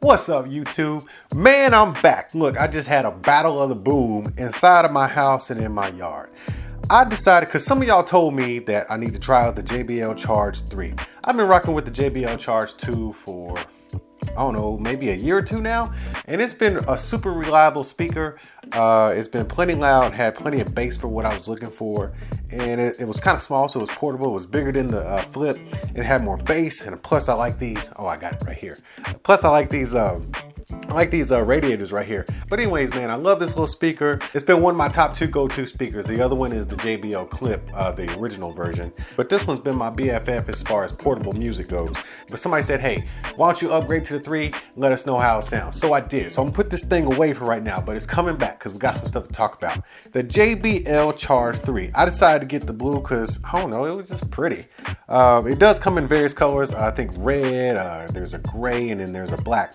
What's up, YouTube? Man, I'm back. Look, I just had a battle of the boom inside of my house and in my yard. I decided, because some of y'all told me that I need to try out the JBL Charge 3. I've been rocking with the JBL Charge 2 for, I don't know, maybe a year or two now. And it's been a super reliable speaker. It's been plenty loud, had plenty of bass for what I was looking for. And it was kind of small, so it was portable. It was bigger than the Flip. It had more bass, and plus I like these. Oh, I got it right here. Plus I like these radiators right here. But anyways, man, I love this little speaker. It's been one of my top two go-to speakers. The other one is the JBL Clip, the original version. But this one's been my BFF as far as portable music goes. But somebody said, hey, why don't you upgrade to the 3? Let us know how it sounds. So I did. So I'm gonna put this thing away for right now, but it's coming back because we got some stuff to talk about. The JBL Charge 3. I decided to get the blue because, I don't know, it was just pretty. It does come in various colors. I think red, there's a gray, and then there's a black.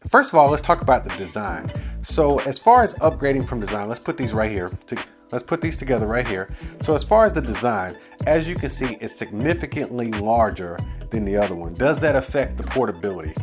First of all, let's talk about the design. So as far as upgrading from design, let's put these right here. Let's put these together right here. So as far as the design, as you can see, it's significantly larger than the other one. Does that affect the portability?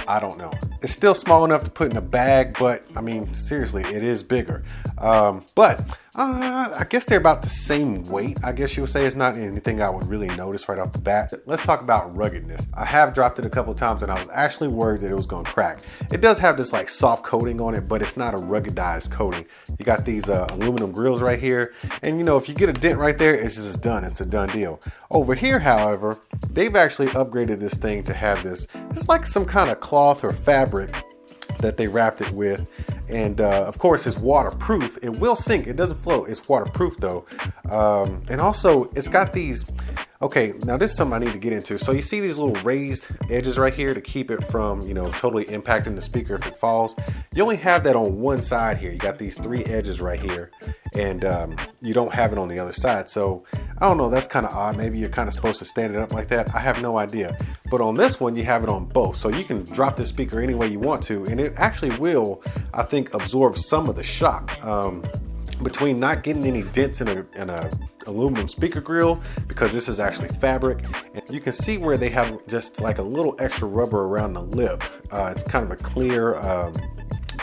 I don't know. It's still small enough to put in a bag, but I mean, seriously, it is bigger. I guess they're about the same weight. I guess you would say it's not anything I would really notice right off the bat. Let's talk about ruggedness. I have dropped it a couple of times and I was actually worried that it was going to crack. It does have this like soft coating on it, but it's not a ruggedized coating. You got these aluminum grills right here. And you know, if you get a dent right there, it's just done. It's a done deal. Over here, however, they've actually upgraded this thing to have this. It's like some kind of cloth or fabric that they wrapped it with. And of course it's waterproof. It will sink, it doesn't float. It's waterproof though. And also it's got these, okay, now this is something I need to get into. So you see these little raised edges right here to keep it from, you know, totally impacting the speaker if it falls. You only have that on one side here. You got these 3 edges right here, and you don't have it on the other side. So I don't know, that's kind of odd. Maybe you're kind of supposed to stand it up like that. I have no idea. But on this one, you have it on both. So you can drop this speaker any way you want to, and it actually will, I think, absorb some of the shock. Between not getting any dents in a aluminum speaker grill, because this is actually fabric, and you can see where they have just like a little extra rubber around the lip. It's kind of a clear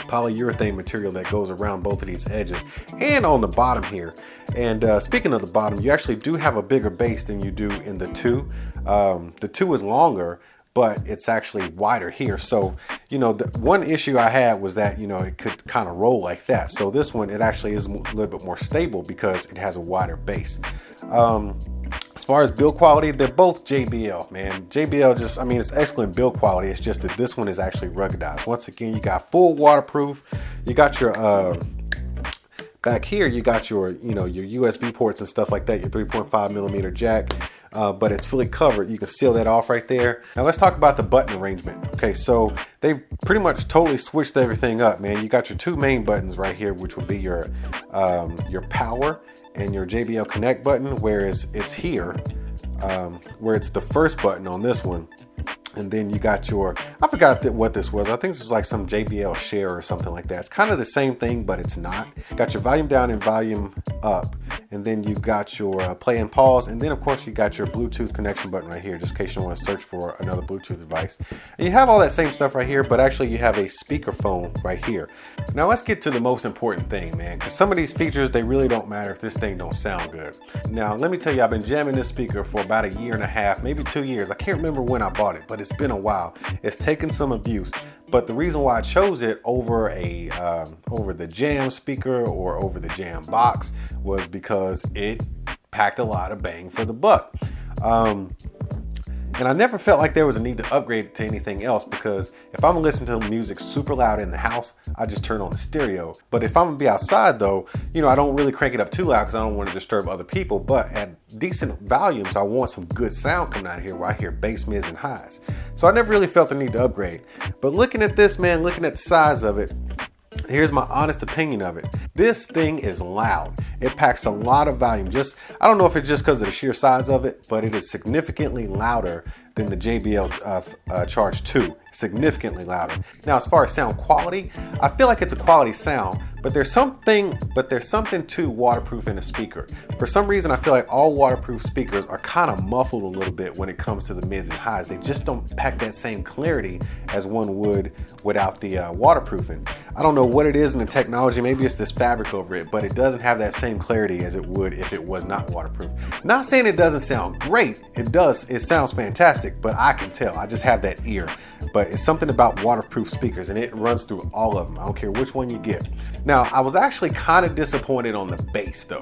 polyurethane material that goes around both of these edges and on the bottom here. And speaking of the bottom, you actually do have a bigger base than you do in the 2. The 2 is longer, but it's actually wider here. So, you know, the one issue I had was that, you know, it could kind of roll like that. So this one, it actually is a little bit more stable because it has a wider base. As far as build quality, they're both JBL, man. JBL just, I mean, it's excellent build quality. It's just that this one is actually ruggedized. Once again, you got full waterproof. You got your, back here, you got your, you know, your USB ports and stuff like that, your 3.5 millimeter jack. But it's fully covered. You can seal that off right there. Now let's talk about the button arrangement. Okay, so they've pretty much totally switched everything up, man. You got your 2 main buttons right here, which will be your power and your JBL Connect button, whereas it's here, where it's the first button on this one. And then you got your, I forgot what this was. I think this was like some JBL Share or something like that. It's kind of the same thing, but it's not. Got your volume down and volume up. And then you got your play and pause. And then of course you got your Bluetooth connection button right here, just in case you want to search for another Bluetooth device. And you have all that same stuff right here, but actually you have a speakerphone right here. Now let's get to the most important thing, man, because some of these features, they really don't matter if this thing don't sound good. Now let me tell you, I've been jamming this speaker for about 1.5 years, maybe 2 years. I can't remember when I bought it, but it's been a while. It's taken some abuse, but the reason why I chose it over over the Jam speaker or over the Jam box was because it packed a lot of bang for the buck. And I never felt like there was a need to upgrade to anything else, because if I'm listening to music super loud in the house, I just turn on the stereo. But if I'm gonna be outside though, you know, I don't really crank it up too loud because I don't want to disturb other people. But at decent volumes, I want some good sound coming out of here where I hear bass, mids, and highs. So I never really felt the need to upgrade. But looking at this, man, looking at the size of it, here's my honest opinion of it. This thing is loud. It packs a lot of volume. I don't know if it's just because of the sheer size of it, but it is significantly louder than the JBL Charge 2. Significantly louder. Now, as far as sound quality, I feel like it's a quality sound, But there's something to waterproofing a speaker. For some reason, I feel like all waterproof speakers are kind of muffled a little bit when it comes to the mids and highs. They just don't pack that same clarity as one would without the waterproofing. I don't know what it is in the technology. Maybe it's this fabric over it, but it doesn't have that same clarity as it would if it was not waterproof. Not saying it doesn't sound great. It does. It sounds fantastic, but I can tell. I just have that ear. But it's something about waterproof speakers, and it runs through all of them. I don't care which one you get. Now, I was actually kind of disappointed on the bass though.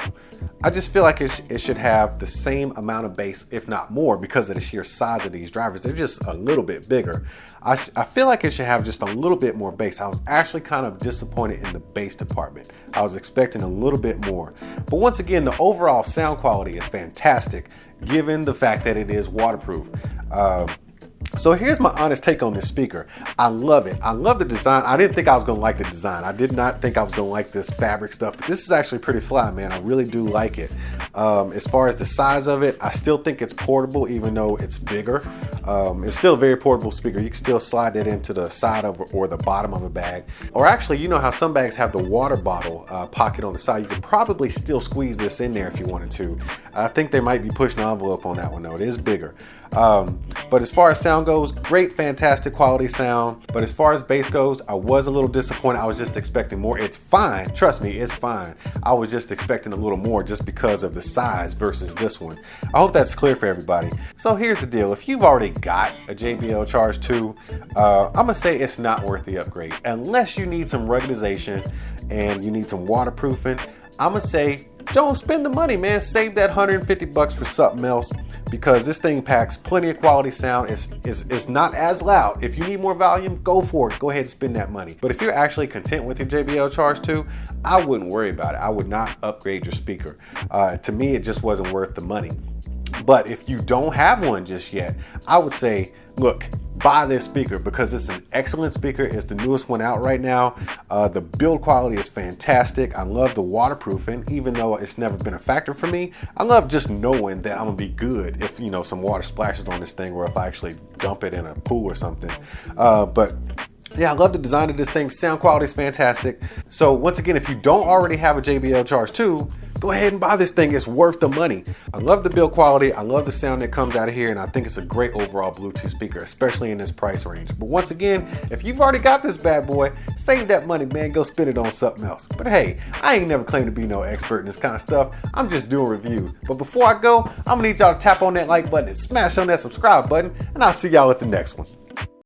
I just feel like it should have the same amount of bass, if not more, because of the sheer size of these drivers. They're just a little bit bigger. I feel like it should have just a little bit more bass. I was actually kind of disappointed in the bass department. I was expecting a little bit more. But once again, the overall sound quality is fantastic, given the fact that it is waterproof. So here's my honest take on this speaker. I love it. I love the design. I didn't think I was going to like the design. I did not think I was going to like this fabric stuff, but this is actually pretty fly, man. I really do like it. As far as the size of it, I still think it's portable, even though it's bigger. It's still a very portable speaker. You can still slide that into the side of or the bottom of a bag. Or actually, you know how some bags have the water bottle pocket on the side. You could probably still squeeze this in there if you wanted to. I think they might be pushing the envelope on that one though. It is bigger. But as far as sound goes, great, fantastic quality sound. But as far as bass goes, I was a little disappointed. I was just expecting more. It's fine. Trust me, it's fine. I was just expecting a little more just because of the size versus this one. I hope that's clear for everybody. So here's the deal. If you've already got a JBL Charge 2, I'm gonna say it's not worth the upgrade. Unless you need some ruggedization and you need some waterproofing, I'm gonna say don't spend the money, man. Save that $150 for something else, because this thing packs plenty of quality sound. It's not as loud. If you need more volume, go for it. Go ahead and spend that money. But if you're actually content with your JBL Charge 2, I wouldn't worry about it. I would not upgrade your speaker. To me, it just wasn't worth the money. But if you don't have one just yet, I would say, look, buy this speaker because it's an excellent speaker. It's the newest one out right now. The build quality is fantastic. I love the waterproofing, even though it's never been a factor for me. I love just knowing that I'm gonna be good if, you know, some water splashes on this thing, or if I actually dump it in a pool or something. But yeah, I love the design of this thing. Sound quality is fantastic. So once again, if you don't already have a JBL Charge 2, go ahead and buy this thing. It's worth the money. I love the build quality. I love the sound that comes out of here, and I think it's a great overall Bluetooth speaker, especially in this price range. But once again, if you've already got this bad boy, save that money, man. Go spend it on something else. But hey, I ain't never claimed to be no expert in this kind of stuff. I'm just doing reviews. But before I go, I'm gonna need y'all to tap on that like button and smash on that subscribe button, and I'll see y'all at the next one.